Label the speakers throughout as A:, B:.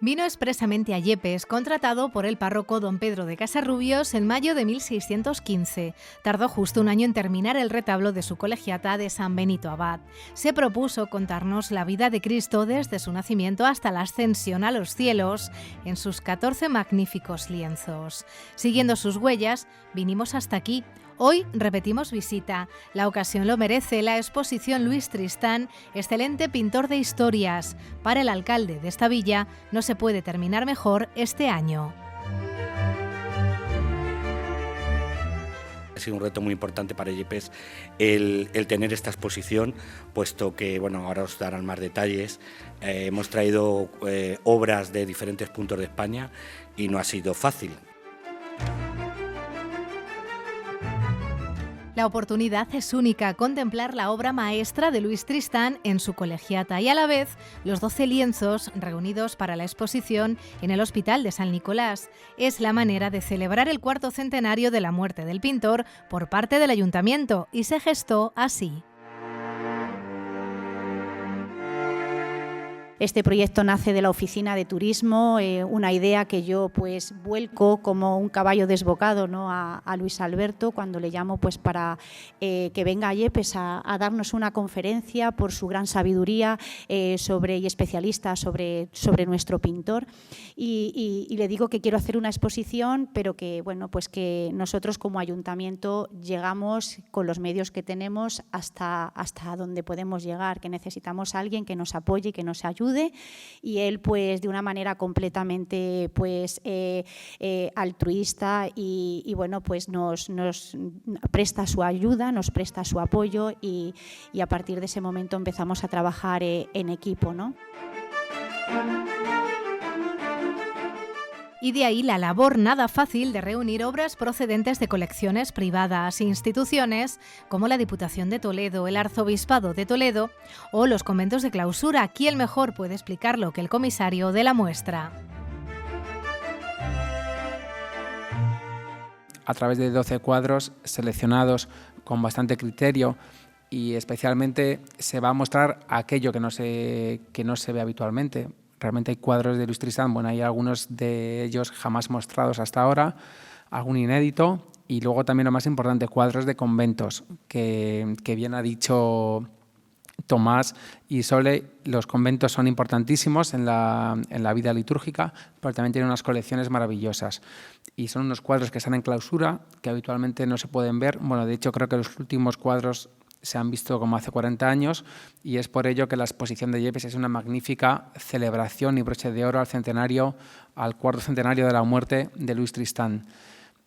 A: Vino expresamente a Yepes, contratado por el párroco don Pedro de Casarrubios en mayo de 1615. Tardó justo un año en terminar el retablo de su colegiata de San Benito Abad. Se propuso contarnos la vida de Cristo desde su nacimiento hasta la ascensión a los cielos en sus 14 magníficos lienzos. Siguiendo sus huellas, vinimos hasta aquí. Hoy repetimos visita. La ocasión lo merece la exposición Luis Tristán, excelente pintor de historias. Para el alcalde de esta villa no se puede terminar mejor este año.
B: Ha sido un reto muy importante para Yepes el tener esta exposición, puesto que, bueno, ahora os darán más detalles. Hemos traído obras de diferentes puntos de España y no ha sido fácil.
A: La oportunidad es única, contemplar la obra maestra de Luis Tristán en su colegiata y a la vez los 12 lienzos reunidos para la exposición en el Hospital de San Nicolás. Es la manera de celebrar el 4º centenario de la muerte del pintor por parte del Ayuntamiento y se gestó así.
C: Este proyecto nace de la Oficina de Turismo, una idea que yo pues vuelco como un caballo desbocado, ¿no?, a Luis Alberto cuando le llamo pues para que venga a Yepes a darnos una conferencia por su gran sabiduría y especialista sobre nuestro pintor y le digo que quiero hacer una exposición, pero que bueno, pues que nosotros como ayuntamiento llegamos con los medios que tenemos hasta donde podemos llegar, que necesitamos a alguien que nos apoye y que nos ayude. Y él pues de una manera completamente pues altruista y bueno pues nos presta su ayuda, nos presta su apoyo y a partir de ese momento empezamos a trabajar en equipo, ¿no?
A: Y de ahí la labor nada fácil de reunir obras procedentes de colecciones privadas e instituciones como la Diputación de Toledo, el Arzobispado de Toledo o los conventos de clausura. ¿Quién mejor puede explicarlo que el comisario de la muestra?
D: A través de 12 cuadros seleccionados con bastante criterio y especialmente se va a mostrar aquello que no se ve habitualmente. Realmente hay cuadros de Luis Tristán, bueno, hay algunos de ellos jamás mostrados hasta ahora, algún inédito y luego también lo más importante, cuadros de conventos, que bien ha dicho Tomás y Sole, los conventos son importantísimos en la vida litúrgica, pero también tienen unas colecciones maravillosas. Y son unos cuadros que están en clausura, que habitualmente no se pueden ver. Bueno, de hecho creo que los últimos cuadros se han visto como hace 40 años y es por ello que la exposición de Yepes es una magnífica celebración y broche de oro al 4º centenario de la muerte de Luis Tristán.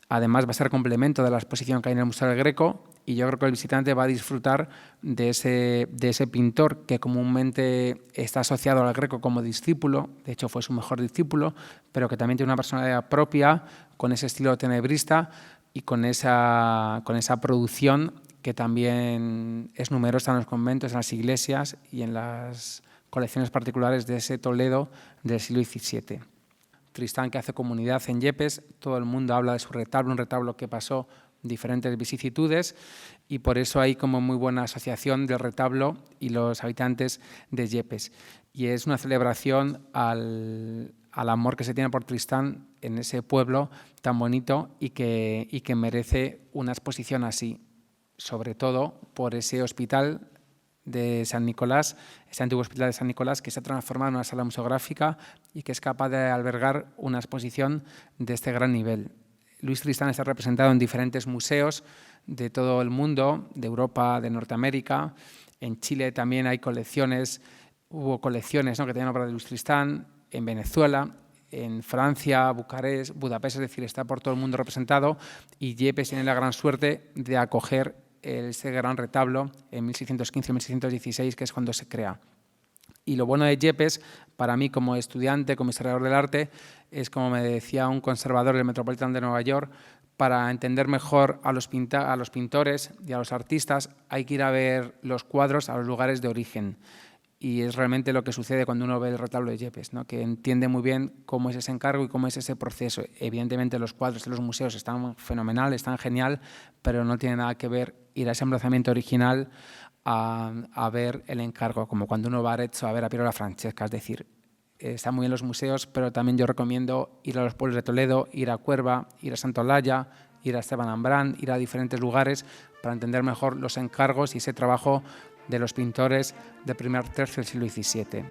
D: Además va a ser complemento de la exposición que hay en el Museo del Greco y yo creo que el visitante va a disfrutar de ese pintor que comúnmente está asociado al Greco como discípulo, de hecho fue su mejor discípulo, pero que también tiene una personalidad propia, con ese estilo tenebrista y con esa producción que también es numerosa en los conventos, en las iglesias y en las colecciones particulares de ese Toledo del siglo XVII. Tristán, que hace comunidad en Yepes, todo el mundo habla de su retablo, un retablo que pasó diferentes vicisitudes y por eso hay como muy buena asociación del retablo y los habitantes de Yepes. Y es una celebración al amor que se tiene por Tristán en ese pueblo tan bonito y que merece una exposición así, sobre todo por ese hospital de San Nicolás, ese antiguo hospital de San Nicolás que se ha transformado en una sala museográfica y que es capaz de albergar una exposición de este gran nivel. Luis Tristán está representado en diferentes museos de todo el mundo, de Europa, de Norteamérica. En Chile también hay colecciones, hubo colecciones, ¿no?, que tenían obras de Luis Tristán, en Venezuela, en Francia, Bucarest, Budapest, es decir, está por todo el mundo representado y Yepes tiene la gran suerte de acoger ese gran retablo en 1615-1616, que es cuando se crea. Y lo bueno de Yepes, para mí como estudiante, como historiador del arte, es como me decía un conservador del Metropolitan de Nueva York, para entender mejor a los pintores y a los artistas hay que ir a ver los cuadros a los lugares de origen. Y es realmente lo que sucede cuando uno ve el retablo de Yepes, ¿no?, que entiende muy bien cómo es ese encargo y cómo es ese proceso. Evidentemente los cuadros de los museos están fenomenal, están genial, pero no tiene nada que ver ir a ese emplazamiento original a ver el encargo, como cuando uno va a Arezzo a ver a Piero la Francesca, es decir, están muy bien los museos, pero también yo recomiendo ir a los pueblos de Toledo, ir a Cuerva, ir a Santolaya, ir a Esteban Ambrán, ir a diferentes lugares para entender mejor los encargos y ese trabajo de los pintores del primer tercio del siglo XVII.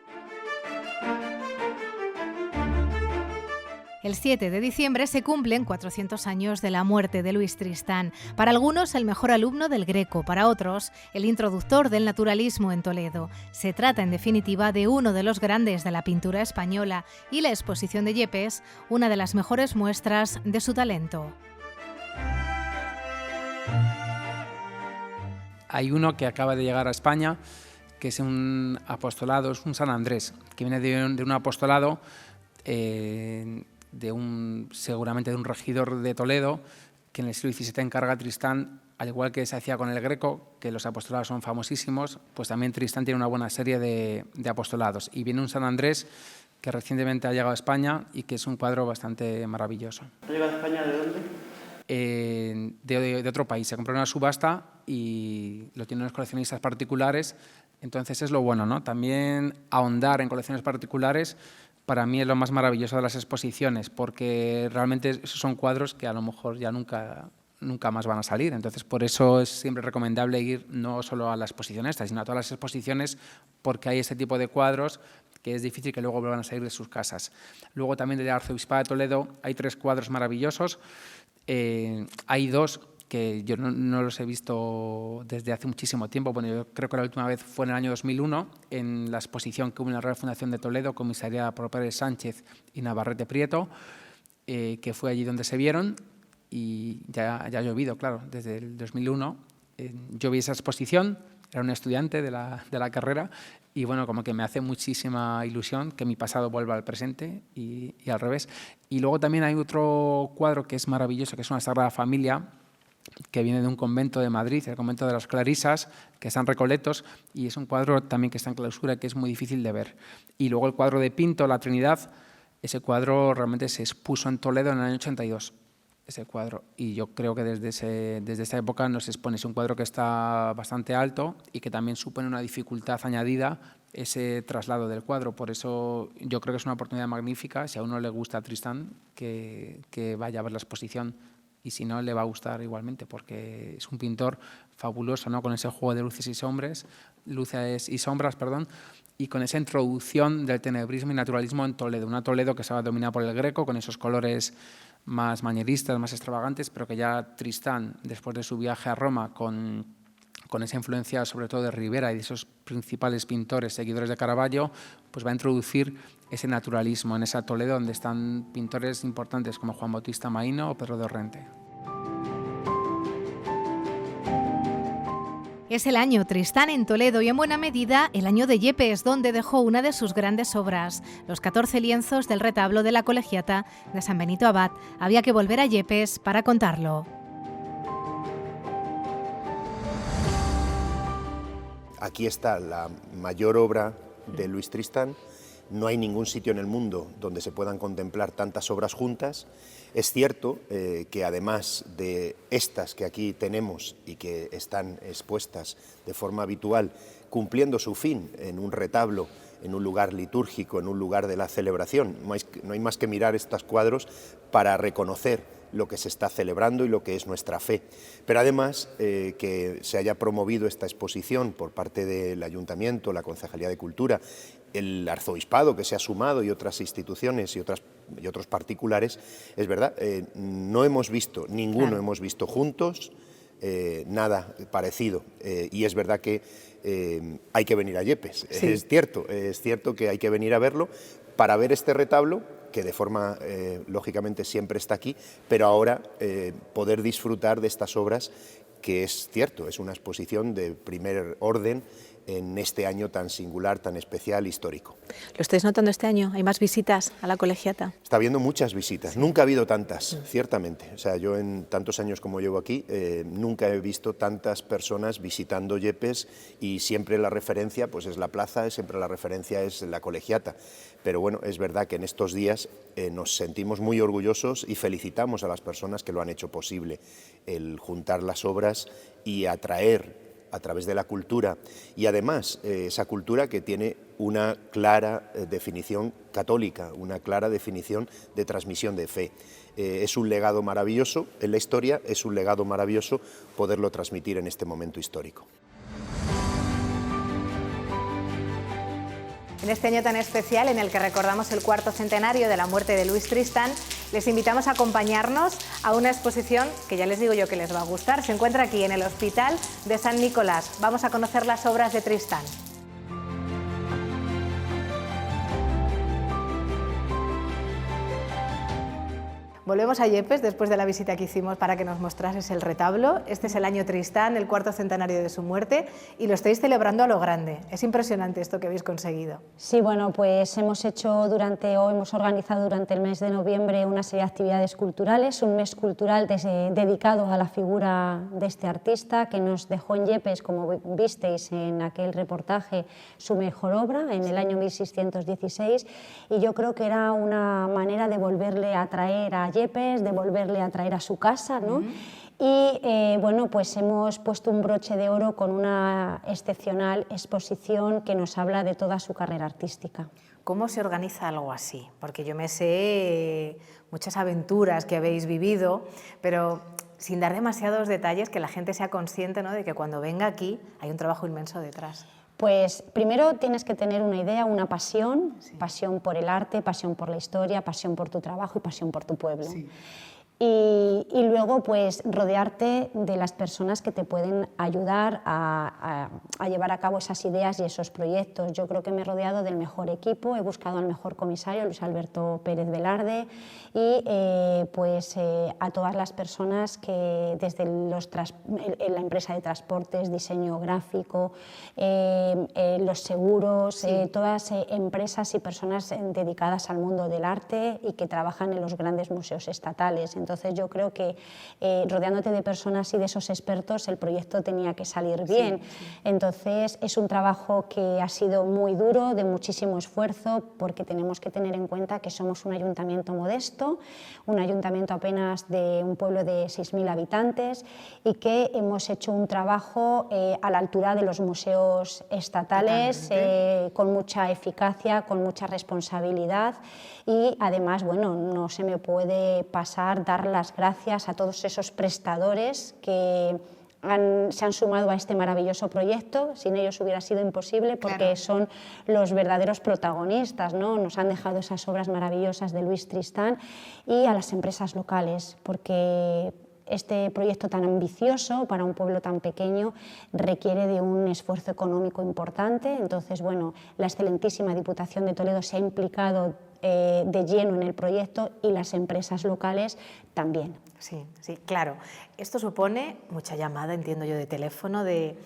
A: El 7 de diciembre se cumplen 400 años de la muerte de Luis Tristán. Para algunos, el mejor alumno del Greco, para otros, el introductor del naturalismo en Toledo. Se trata, en definitiva, de uno de los grandes de la pintura española y la exposición de Yepes, una de las mejores muestras de su talento.
D: Hay uno que acaba de llegar a España, que es un apostolado, es un San Andrés, que viene de un apostolado seguramente de un regidor de Toledo, que en el siglo XVII encarga a Tristán, al igual que se hacía con el Greco, que los apostolados son famosísimos, pues también Tristán tiene una buena serie de apostolados. Y viene un San Andrés que recientemente ha llegado a España y que es un cuadro bastante maravilloso.
E: ¿Ha llegado a España de dónde?
D: De otro país. Se compró en una subasta y lo tienen los coleccionistas particulares. Entonces es lo bueno, ¿no? También ahondar en colecciones particulares para mí es lo más maravilloso de las exposiciones, porque realmente esos son cuadros que a lo mejor ya nunca más van a salir. Entonces, por eso es siempre recomendable ir no solo a la exposición esta, sino a todas las exposiciones, porque hay este tipo de cuadros que es difícil que luego vuelvan a salir de sus casas. Luego también de la Arzobispado de Toledo hay 3 cuadros maravillosos. Hay 2 que yo no los he visto desde hace muchísimo tiempo. Bueno, yo creo que la última vez fue en el año 2001, en la exposición que hubo en la Real Fundación de Toledo, comisariada por Pérez Sánchez y Navarrete Prieto, que fue allí donde se vieron, y ya ha llovido, claro, desde el 2001. Yo vi esa exposición, era un estudiante de la carrera, y bueno, como que me hace muchísima ilusión que mi pasado vuelva al presente y al revés. Y luego también hay otro cuadro que es maravilloso, que es una Sagrada Familia, que viene de un convento de Madrid, el convento de las Clarisas, que están Recoletos, y es un cuadro también que está en clausura, que es muy difícil de ver. Y luego el cuadro de Pinto, La Trinidad, ese cuadro realmente se expuso en Toledo en el año 82, ese cuadro, y yo creo que desde esa época no se expone. Es un cuadro que está bastante alto y que también supone una dificultad añadida ese traslado del cuadro. Por eso yo creo que es una oportunidad magnífica, si a uno le gusta Tristán, que vaya a ver la exposición, y si no, le va a gustar igualmente, porque es un pintor fabuloso, ¿no? Con ese juego de luces y sombras, y con esa introducción del tenebrismo y naturalismo en Toledo, una Toledo que estaba dominada por el Greco, con esos colores más manieristas, más extravagantes, pero que ya Tristán, después de su viaje a Roma, con esa influencia sobre todo de Ribera y de esos principales pintores seguidores de Caravaggio, pues va a introducir ese naturalismo en esa Toledo donde están pintores importantes como Juan Bautista Maíno o Pedro de Orrente.
A: Es el año Tristán en Toledo y en buena medida el año de Yepes, donde dejó una de sus grandes obras, los 14 lienzos del retablo de la Colegiata de San Benito Abad. Había que volver a Yepes para contarlo.
F: Aquí está la mayor obra de Luis Tristán. No hay ningún sitio en el mundo donde se puedan contemplar tantas obras juntas. Es cierto que además de estas que aquí tenemos y que están expuestas de forma habitual, cumpliendo su fin en un retablo, en un lugar litúrgico, en un lugar de la celebración, no hay más que mirar estos cuadros para reconocer lo que se está celebrando y lo que es nuestra fe. Pero además que se haya promovido esta exposición por parte del Ayuntamiento, la Concejalía de Cultura, el Arzobispado que se ha sumado y otras instituciones y otros particulares, es verdad, no hemos visto, ninguno
A: Claro.
F: hemos visto juntos nada parecido, y es verdad que hay que venir a Yepes,
A: Sí.
F: es cierto que hay que venir a verlo para ver este retablo, que de forma, lógicamente, siempre está aquí, pero ahora poder disfrutar de estas obras, que es cierto, es una exposición de primer orden en este año tan singular, tan especial, histórico.
G: ¿Lo estáis notando este año? ¿Hay más visitas a la Colegiata?
F: Está habiendo muchas visitas, nunca ha habido tantas, ciertamente. O sea, yo en tantos años como llevo aquí, nunca he visto tantas personas visitando Yepes, y siempre la referencia pues es la plaza, siempre la referencia es la Colegiata. Pero bueno, es verdad que en estos días nos sentimos muy orgullosos y felicitamos a las personas que lo han hecho posible, el juntar las obras y atraer a través de la cultura y además esa cultura que tiene una clara definición católica, una clara definición de transmisión de fe. Es un legado maravilloso en la historia, es un legado maravilloso poderlo transmitir en este momento histórico.
G: En este año tan especial en el que recordamos el 4º centenario de la muerte de Luis Tristán, les invitamos a acompañarnos a una exposición que ya les digo yo que les va a gustar. Se encuentra aquí en el Hospital de San Nicolás. Vamos a conocer las obras de Tristán. Volvemos a Yepes después de la visita que hicimos para que nos mostrases el retablo. Este es el año Tristán, el 4º centenario de su muerte, y lo estáis celebrando a lo grande. Es impresionante esto que habéis conseguido.
E: Sí, bueno, pues hemos organizado durante el mes de noviembre una serie de actividades culturales, un mes cultural dedicado a la figura de este artista que nos dejó en Yepes, como visteis en aquel reportaje, su mejor obra en el año 1616, y yo creo que era una manera de volverle a traer a Yepes, de volverle a traer a su casa, ¿no? Y bueno, pues hemos puesto un broche de oro con una excepcional exposición que nos habla de toda su carrera artística.
G: ¿Cómo se organiza algo así? Porque yo me sé muchas aventuras que habéis vivido, pero sin dar demasiados detalles, que la gente sea consciente, ¿no?, de que cuando venga aquí hay un trabajo inmenso detrás.
E: Pues primero tienes que tener una idea, una pasión, pasión por el arte, pasión por la historia, pasión por tu trabajo y pasión por tu pueblo. Sí. Y luego pues rodearte de las personas que te pueden ayudar a llevar a cabo esas ideas y esos proyectos. Yo creo que me he rodeado del mejor equipo, he buscado al mejor comisario, Luis Alberto Pérez Velarde, y a todas las personas que desde la empresa de transportes, diseño gráfico, los seguros, todas empresas y personas dedicadas al mundo del arte y que trabajan en los grandes museos estatales. Entonces yo creo que rodeándote de personas y de esos expertos el proyecto tenía que salir bien. Entonces es un trabajo que ha sido muy duro, de muchísimo esfuerzo, porque tenemos que tener en cuenta que somos un ayuntamiento modesto, un ayuntamiento apenas de un pueblo de 6.000 habitantes y que hemos hecho un trabajo a la altura de los museos estatales, con mucha eficacia, con mucha responsabilidad, y además, bueno, no se me puede pasar dar las gracias a todos esos prestadores que se han sumado a este maravilloso proyecto. Sin ellos hubiera sido imposible, porque son los verdaderos protagonistas, ¿no? Nos han dejado esas obras maravillosas de Luis Tristán, y a las empresas locales, porque este proyecto tan ambicioso para un pueblo tan pequeño requiere de un esfuerzo económico importante. Entonces, bueno, la excelentísima Diputación de Toledo se ha implicado de lleno en el proyecto, y las empresas locales también.
G: Sí, sí, claro. Esto supone mucha llamada, entiendo yo, de teléfono, de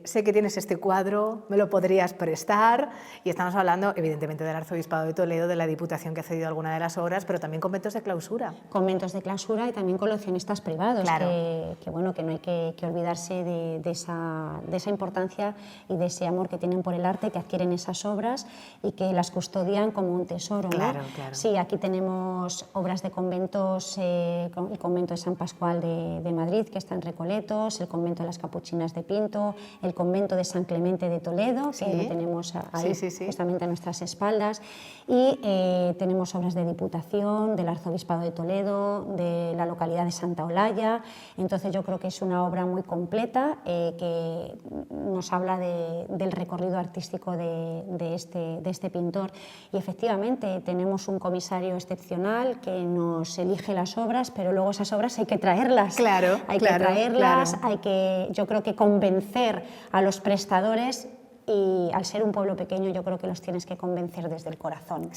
G: sé que tienes este cuadro, me lo podrías prestar, y estamos hablando evidentemente del Arzobispado de Toledo, de la Diputación que ha cedido alguna de las obras, pero también conventos de clausura.
E: Conventos de clausura y también coleccionistas privados,
G: claro.
E: Bueno, que no hay que olvidarse de esa importancia y de ese amor que tienen por el arte, que adquieren esas obras y que las custodian como un tesoro, ¿no?
G: Claro, claro.
E: Sí, aquí tenemos obras de conventos, el convento de San Pascual de Madrid, que está en Recoletos, el convento de las Capuchinas de Pinto, el convento de San Clemente de Toledo, que lo tenemos ahí justamente a nuestras espaldas, y tenemos obras de Diputación, del Arzobispado de Toledo, de la localidad de Santa Olalla. Entonces yo creo que es una obra muy completa, que nos habla del recorrido artístico de este pintor, y efectivamente tenemos un comisario excepcional que nos elige las obras, pero luego esas obras hay que traerlas.
G: Claro,
E: hay que traerlas, hay que, yo creo que convencer a los prestadores, y al ser un pueblo pequeño yo creo que los tienes que convencer desde el corazón,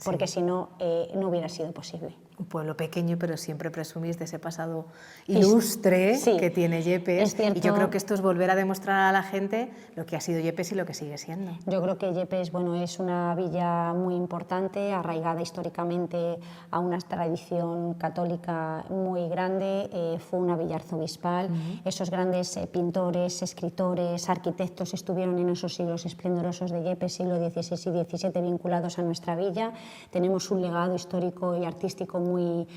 E: porque si no, no hubiera sido posible.
G: Un pueblo pequeño, pero siempre presumís de ese pasado ilustre que tiene Yepes, y yo creo que esto es volver a demostrar a la gente lo que ha sido Yepes y lo que sigue siendo.
E: Yo creo que Yepes, bueno, es una villa muy importante, arraigada históricamente a una tradición católica muy grande, fue una villa arzobispal, esos grandes pintores, escritores, arquitectos estuvieron en esos siglos esplendorosos de Yepes, siglo XVI y XVII, vinculados a nuestra villa. Tenemos un legado histórico y artístico muy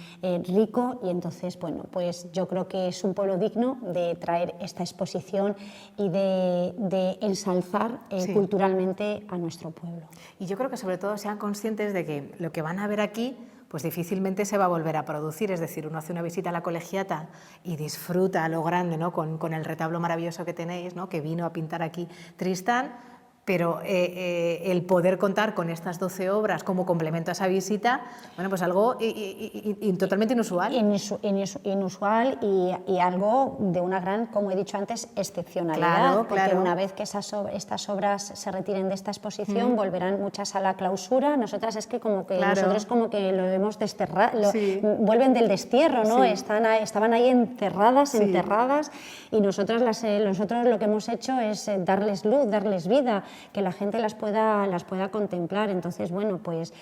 E: rico, y entonces, bueno, pues yo creo que es un pueblo digno de traer esta exposición y de ensalzar culturalmente a nuestro pueblo.
G: Y yo creo que sobre todo sean conscientes de que lo que van a ver aquí pues difícilmente se va a volver a producir, es decir, uno hace una visita a la colegiata y disfruta a lo grande, ¿no? con el retablo maravilloso que tenéis, ¿no? que vino a pintar aquí Tristán, pero el poder contar con estas 12 obras como complemento a esa visita, bueno, pues algo totalmente inusual.
E: Inusual y algo de una gran, como he dicho antes, excepcionalidad, porque una vez que estas obras se retiren de esta exposición, volverán muchas a la clausura. Nosotras es que como que nosotros como que lo hemos desterrado, vuelven del destierro, ¿no? Estaban ahí enterradas, y nosotros lo que hemos hecho es darles luz, darles vida, que la gente las pueda contemplar. Entonces, bueno, pues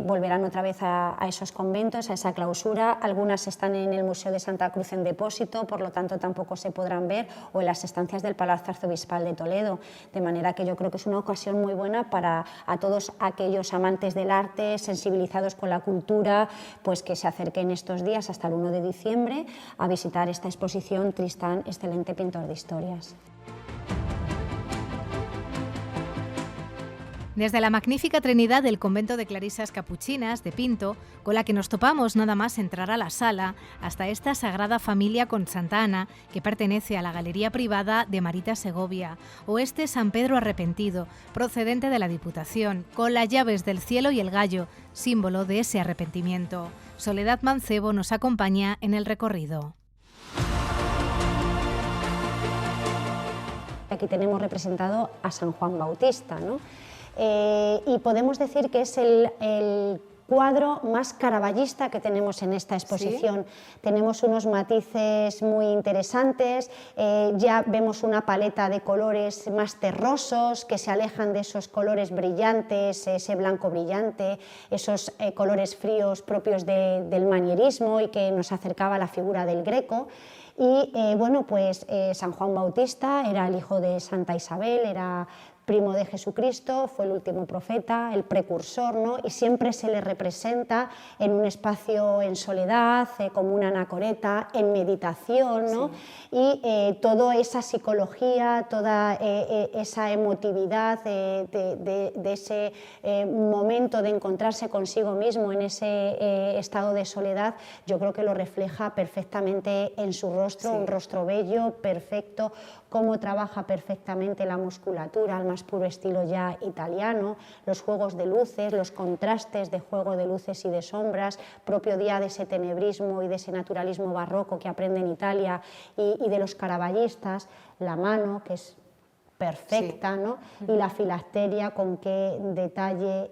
E: volverán otra vez a esos conventos, a esa clausura. Algunas están en el Museo de Santa Cruz en depósito, por lo tanto tampoco se podrán ver, o en las estancias del Palacio Arzobispal de Toledo, de manera que yo creo que es una ocasión muy buena para a todos aquellos amantes del arte, sensibilizados con la cultura, pues que se acerquen estos días hasta el 1 de diciembre a visitar esta exposición Tristán, excelente pintor de historias.
A: Desde la magnífica Trinidad del convento de Clarisas Capuchinas de Pinto, con la que nos topamos nada más entrar a la sala, hasta esta Sagrada Familia con Santa Ana, que pertenece a la Galería Privada de Marita Segovia, o este San Pedro Arrepentido, procedente de la Diputación, con las llaves del cielo y el gallo, símbolo de ese arrepentimiento. Soledad Mancebo nos acompaña en el recorrido.
E: Aquí tenemos representado a San Juan Bautista, ¿no? Y podemos decir que es el cuadro más caravallista que tenemos en esta exposición. ¿Sí? Tenemos unos matices muy interesantes, ya vemos una paleta de colores más terrosos que se alejan de esos colores brillantes, ese blanco brillante, esos colores fríos propios del manierismo y que nos acercaba a la figura del Greco. Y bueno, pues San Juan Bautista era el hijo de Santa Isabel, era primo de Jesucristo, fue el último profeta, el precursor, ¿no? Y siempre se le representa en un espacio en soledad, como una anacoreta, en meditación, ¿no? Sí. Y toda esa psicología, toda esa emotividad de ese momento de encontrarse consigo mismo en ese estado de soledad, yo creo que lo refleja perfectamente en su rostro, un rostro bello, perfecto, cómo trabaja perfectamente la musculatura al más puro estilo ya italiano, los juegos de luces, los contrastes de juego de luces y de sombras, propio día de ese tenebrismo y de ese naturalismo barroco que aprende en Italia y de los caravallistas, la mano que es perfecta, ¿no? Y la filacteria, con qué detalle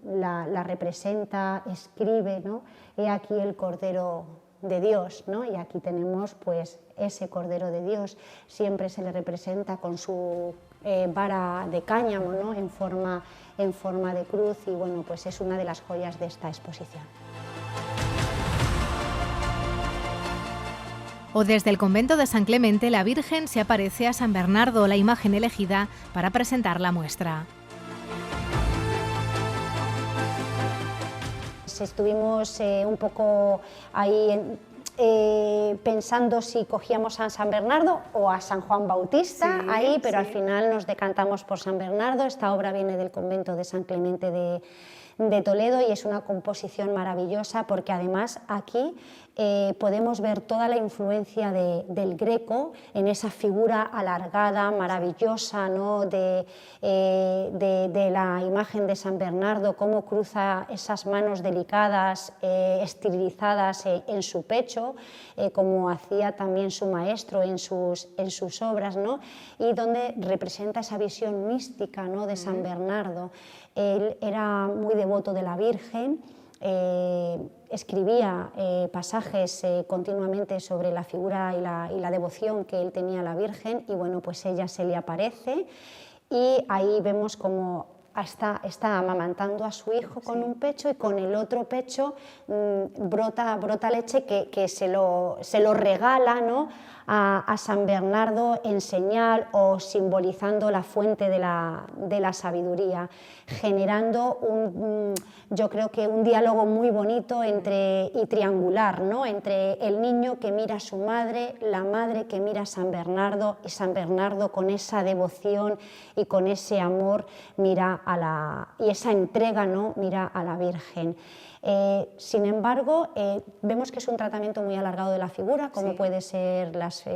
E: la representa, escribe, ¿no? He aquí el Cordero de Dios, ¿no? Y aquí tenemos pues ese Cordero de Dios, siempre se le representa con su vara de cáñamo, ¿no? en forma de cruz, y bueno, pues es una de las joyas de esta exposición.
A: O desde el convento de San Clemente, la Virgen se aparece a San Bernardo, la imagen elegida para presentar la muestra.
E: Estuvimos un poco ahí pensando si cogíamos a San Bernardo o a San Juan Bautista, pero al final nos decantamos por San Bernardo. Esta obra viene del convento de San Clemente de Toledo y es una composición maravillosa porque además aquí podemos ver toda la influencia del Greco en esa figura alargada, maravillosa, ¿no? de la imagen de San Bernardo, cómo cruza esas manos delicadas, estilizadas en su pecho, como hacía también su maestro en sus obras, ¿no? Y donde representa esa visión mística, ¿no? de San Bernardo. Él era muy devoto de la Virgen, escribía pasajes continuamente sobre la figura y la devoción que él tenía a la Virgen, y bueno, pues ella se le aparece y ahí vemos como está amamantando a su hijo con un pecho y con el otro pecho brota leche que se lo regala, ¿no? a San Bernardo en señal o simbolizando la fuente de la sabiduría, generando yo creo que un diálogo muy bonito y triangular, ¿no? Entre el niño que mira a su madre, la madre que mira a San Bernardo, y San Bernardo con esa devoción y con ese amor y esa entrega, ¿no? Mira a la Virgen. Sin embargo, vemos que es un tratamiento muy alargado de la figura, como puede ser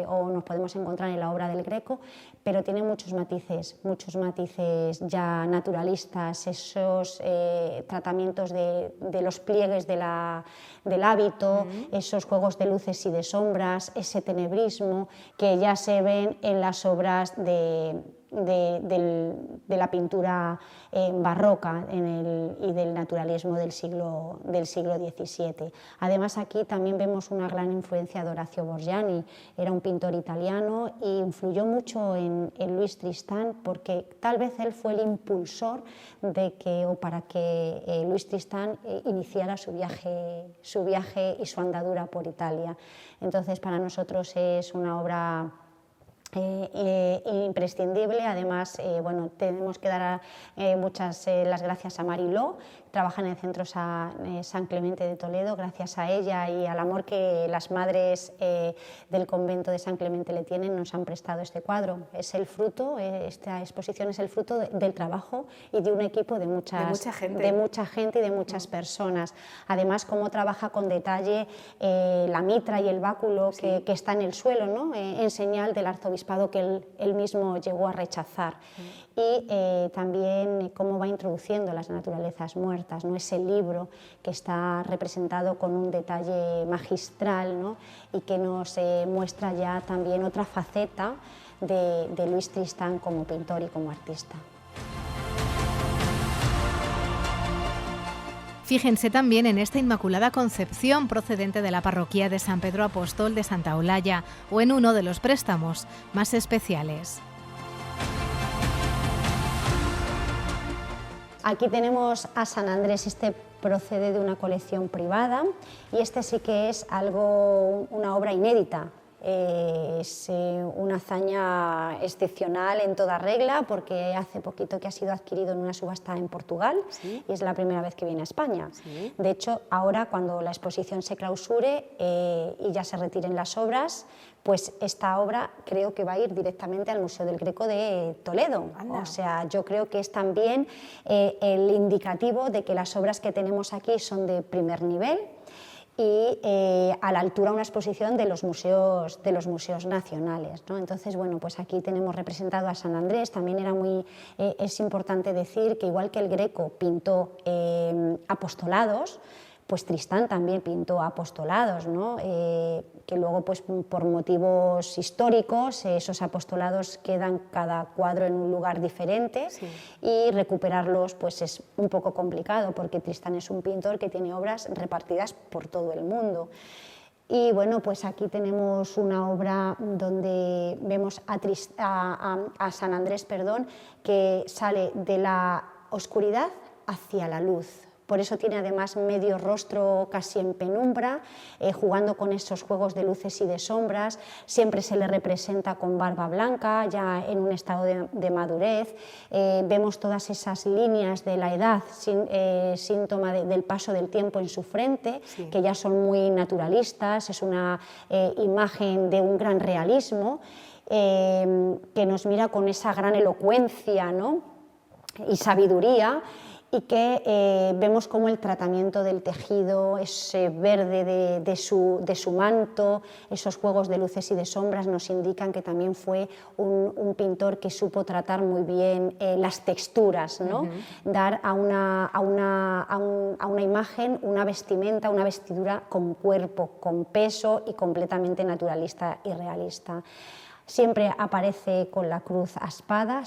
E: o nos podemos encontrar en la obra del Greco, pero tiene muchos matices ya naturalistas, esos tratamientos de los pliegues del hábito, esos juegos de luces y de sombras, ese tenebrismo que ya se ven en las obras de la pintura barroca y del naturalismo del siglo XVII. Además, aquí también vemos una gran influencia de Orazio Borgiani. Era un pintor italiano e influyó mucho en Luis Tristán, porque tal vez él fue el impulsor para que Luis Tristán iniciara su viaje y su andadura por Italia. Entonces, para nosotros es una obra imprescindible. Además, bueno, tenemos que dar muchas las gracias a Mariló, trabaja en el Centro San Clemente de Toledo. Gracias a ella y al amor que las madres del convento de San Clemente le tienen, nos han prestado este cuadro. Es el fruto, esta exposición es el fruto del trabajo y de un equipo de mucha gente y de muchas personas. Además, cómo trabaja con detalle la mitra y el báculo que está en el suelo, ¿no? En señal del arzobispado que él mismo llegó a rechazar. Y también cómo va introduciendo las naturalezas muertas, ¿no? Ese libro que está representado con un detalle magistral, ¿no? Y que nos muestra ya también otra faceta de Luis Tristán como pintor y como artista.
A: Fíjense también en esta Inmaculada Concepción procedente de la parroquia de San Pedro Apóstol de Santa Olalla o en uno de los préstamos más especiales.
E: Aquí tenemos a San Andrés, este procede de una colección privada y este sí que es una obra inédita. Es una hazaña excepcional en toda regla porque hace poquito que ha sido adquirido en una subasta en Portugal y es la primera vez que viene a España. De hecho, ahora cuando la exposición se clausure y ya se retiren las obras, pues esta obra creo que va a ir directamente al Museo del Greco de Toledo. Anda. O sea, yo creo que es también el indicativo de que las obras que tenemos aquí son de primer nivel y a la altura una exposición de los museos nacionales, ¿no? Entonces, bueno, pues aquí tenemos representado a San Andrés. También es importante decir que igual que el Greco pintó apostolados, pues Tristán también pintó apostolados, ¿no? Que luego, pues, por motivos históricos, esos apostolados quedan cada cuadro en un lugar diferente y recuperarlos pues, es un poco complicado porque Tristán es un pintor que tiene obras repartidas por todo el mundo. Y bueno, pues aquí tenemos una obra donde vemos a San Andrés, que sale de la oscuridad hacia la luz. Por eso tiene además medio rostro casi en penumbra, jugando con esos juegos de luces y de sombras. Siempre se le representa con barba blanca, ya en un estado de madurez. Vemos todas esas líneas de la edad, síntoma del paso del tiempo en su frente, que ya son muy naturalistas. Es una imagen de un gran realismo, que nos mira con esa gran elocuencia, ¿no? Y sabiduría, y que vemos como el tratamiento del tejido, ese verde de su manto, esos juegos de luces y de sombras nos indican que también fue un pintor que supo tratar muy bien las texturas, ¿no? Dar a una imagen una vestimenta, una vestidura con cuerpo, con peso y completamente naturalista y realista. Siempre aparece con la cruz a espada,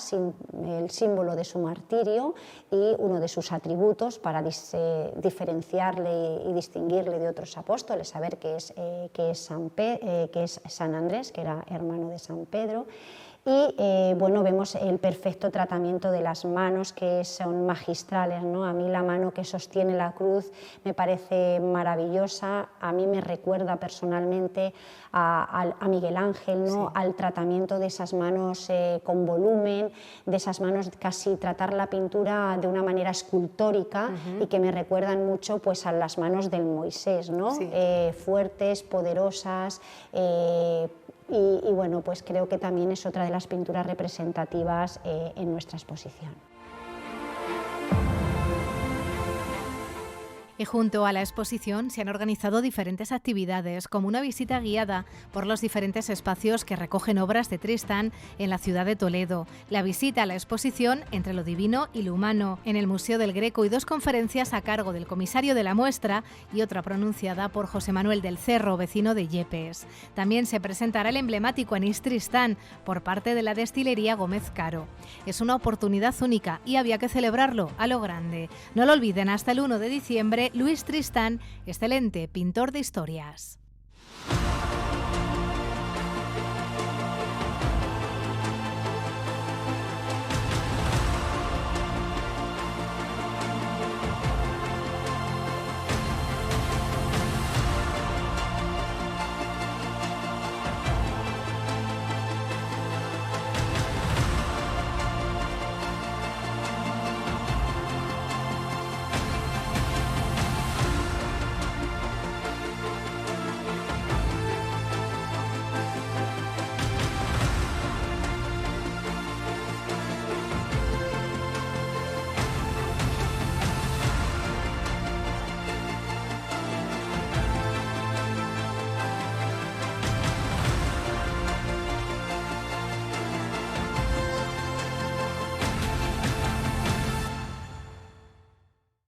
E: el símbolo de su martirio y uno de sus atributos para diferenciarle y distinguirle de otros apóstoles, saber que es San Andrés, que era hermano de San Pedro. Y bueno, vemos el perfecto tratamiento de las manos, que son magistrales, ¿no? A mí la mano que sostiene la cruz me parece maravillosa, a mí me recuerda personalmente a Miguel Ángel, ¿no? Al tratamiento de esas manos con volumen, de esas manos casi tratar la pintura de una manera escultórica y que me recuerdan mucho pues, a las manos del Moisés, ¿no? Fuertes, poderosas. Y bueno, pues creo que también es otra de las pinturas representativas en nuestra exposición.
A: Y junto a la exposición se han organizado diferentes actividades, como una visita guiada por los diferentes espacios que recogen obras de Tristan en la ciudad de Toledo, la visita a la exposición Entre lo divino y lo humano en el Museo del Greco y 2 conferencias a cargo del comisario de la muestra y otra pronunciada por José Manuel del Cerro, vecino de Yepes. También se presentará el emblemático anís Tristán por parte de la destilería Gómez Caro. Es una oportunidad única y había que celebrarlo a lo grande. No lo olviden, hasta el 1 de diciembre, Luis Tristán, excelente pintor de historias.